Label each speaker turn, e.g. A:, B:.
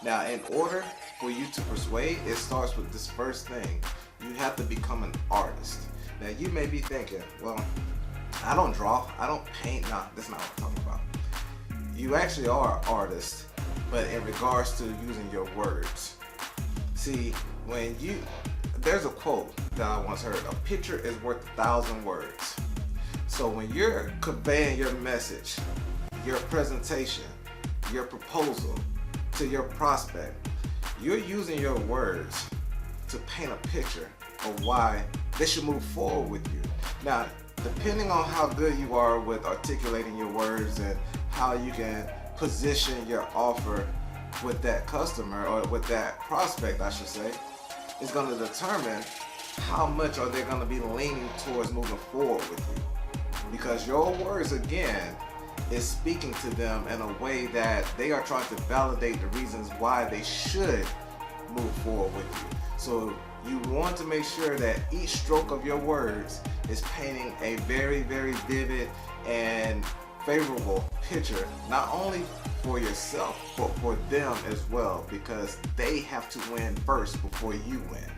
A: Now, in order for you to persuade, it starts with this first thing. You have to become an artist. Now, you may be thinking, well, I don't draw, I don't paint. Nah, that's not what I'm talking about. You actually are an artist, but in regards to using your words. See, there's a quote that I once heard, a picture is worth 1,000 words. So when you're conveying your message, your presentation, your proposal to your prospect, you're using your words to paint a picture of why they should move forward with you. Now, depending on how good you are with articulating your words and how you can position your offer with that customer or with that prospect, I should say, is going to determine how much are they going to be leaning towards moving forward with you. Because your words, again, is speaking to them in a way that they are trying to validate the reasons why they should move forward with you. So you want to make sure that each stroke of your words is painting a very, very vivid and favorable picture, not only for yourself, but for them as well, because they have to win first before you win.